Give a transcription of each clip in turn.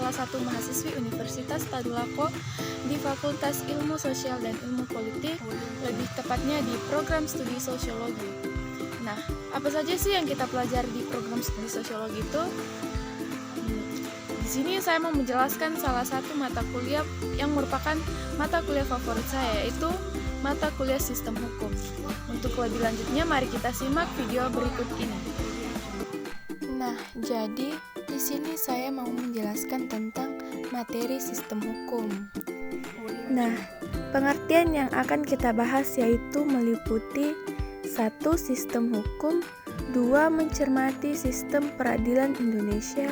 salah satu mahasiswi Universitas Tadulako di Fakultas Ilmu Sosial dan Ilmu Politik, lebih tepatnya di program studi sosiologi. Nah, apa saja sih yang kita pelajari di program studi sosiologi itu? Di sini saya mau menjelaskan salah satu mata kuliah yang merupakan mata kuliah favorit saya, yaitu mata kuliah Sistem Hukum. Untuk lebih lanjutnya, mari kita simak video berikut ini. Nah, jadi di sini saya mau menjelaskan tentang materi sistem hukum. Nah, pengertian yang akan kita bahas yaitu meliputi 1. Sistem hukum, 2. Mencermati sistem peradilan Indonesia,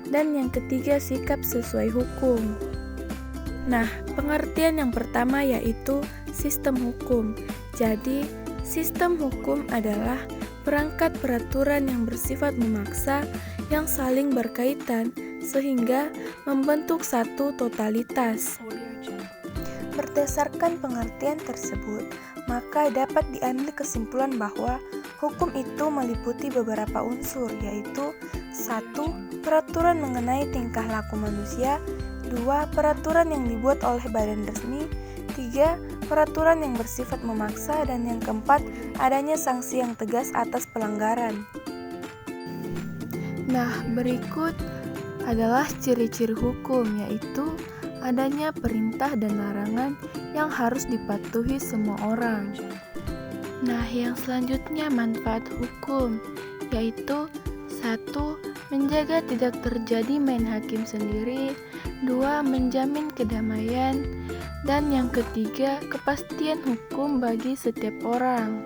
dan yang ketiga sikap sesuai hukum. Nah, pengertian yang pertama yaitu sistem hukum. Jadi, sistem hukum adalah perangkat peraturan yang bersifat memaksa yang saling berkaitan sehingga membentuk satu totalitas. Berdasarkan pengertian tersebut, maka dapat diambil kesimpulan bahwa hukum itu meliputi beberapa unsur, yaitu 1. Peraturan mengenai tingkah laku manusia, 2. Peraturan yang dibuat oleh badan resmi, 3. Peraturan yang bersifat memaksa, dan yang keempat, adanya sanksi yang tegas atas pelanggaran. Nah, berikut adalah ciri-ciri hukum, yaitu adanya perintah dan larangan yang harus dipatuhi semua orang. Nah, yang selanjutnya manfaat hukum, yaitu 1. Menjaga tidak terjadi main hakim sendiri, 2. Menjamin kedamaian, dan yang ketiga, kepastian hukum bagi setiap orang.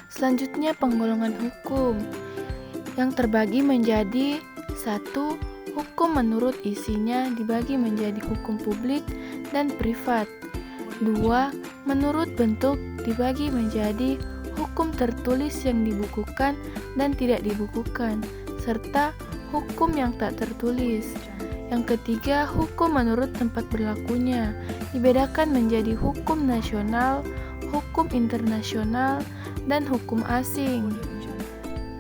Selanjutnya penggolongan hukum yang terbagi menjadi 1. Hukum menurut isinya dibagi menjadi hukum publik dan privat. 2. Menurut bentuk dibagi menjadi hukum tertulis yang dibukukan dan tidak dibukukan, serta hukum yang tak tertulis. Yang ketiga, hukum menurut tempat berlakunya dibedakan menjadi hukum nasional, hukum internasional, dan hukum asing.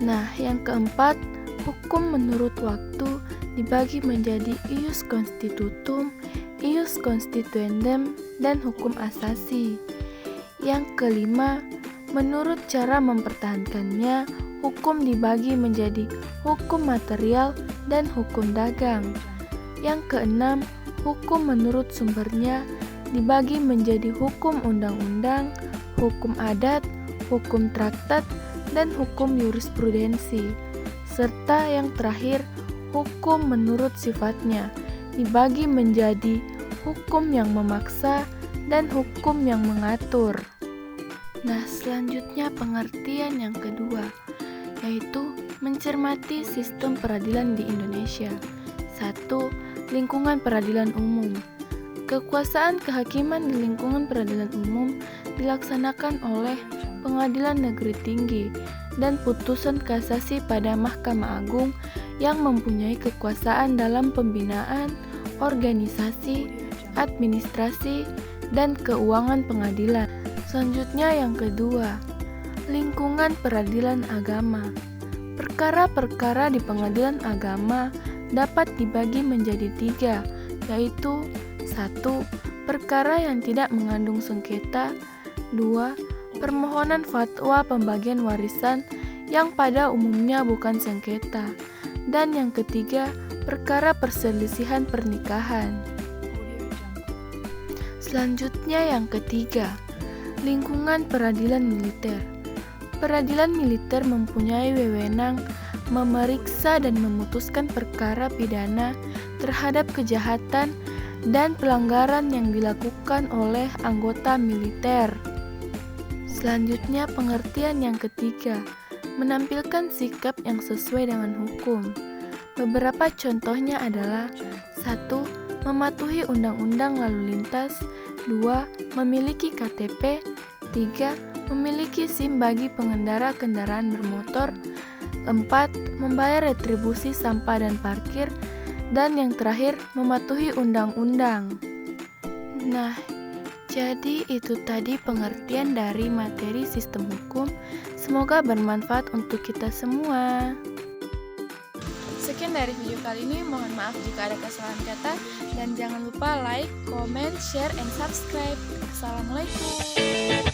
Nah, yang keempat, hukum menurut waktu dibagi menjadi ius constitutum, ius constituendum, dan hukum asasi. Yang kelima, menurut cara mempertahankannya, hukum dibagi menjadi hukum material dan hukum dagang. Yang keenam, hukum menurut sumbernya dibagi menjadi hukum undang-undang, hukum adat, hukum traktat, dan hukum jurisprudensi. Serta yang terakhir, hukum menurut sifatnya dibagi menjadi hukum yang memaksa dan hukum yang mengatur. Nah, selanjutnya pengertian yang kedua, yaitu mencermati sistem peradilan di Indonesia. 1. Lingkungan peradilan umum. Kekuasaan kehakiman di lingkungan peradilan umum dilaksanakan oleh Pengadilan Negeri Tinggi dan putusan kasasi pada Mahkamah Agung yang mempunyai kekuasaan dalam pembinaan, organisasi, administrasi, dan keuangan pengadilan. Selanjutnya yang kedua, lingkungan peradilan agama. Perkara-perkara di pengadilan agama dapat dibagi menjadi 3, yaitu 1. Perkara yang tidak mengandung sengketa, 2. Permohonan fatwa pembagian warisan yang pada umumnya bukan sengketa, dan yang ketiga, perkara perselisihan pernikahan. Selanjutnya yang ketiga, lingkungan peradilan militer. Peradilan militer mempunyai wewenang memeriksa dan memutuskan perkara pidana terhadap kejahatan dan pelanggaran yang dilakukan oleh anggota militer. Selanjutnya pengertian yang ketiga, menampilkan sikap yang sesuai dengan hukum. Beberapa contohnya adalah 1. Mematuhi undang-undang lalu lintas, 2. Memiliki KTP, 3. Memiliki SIM bagi pengendara kendaraan bermotor, 4. Membayar retribusi sampah dan parkir, dan yang terakhir mematuhi undang-undang. Nah, jadi itu tadi pengertian dari materi sistem hukum. Semoga bermanfaat untuk kita semua. Sekian dari video kali ini, mohon maaf jika ada kesalahan kata, dan jangan lupa like, comment, share, and subscribe. Assalamualaikum.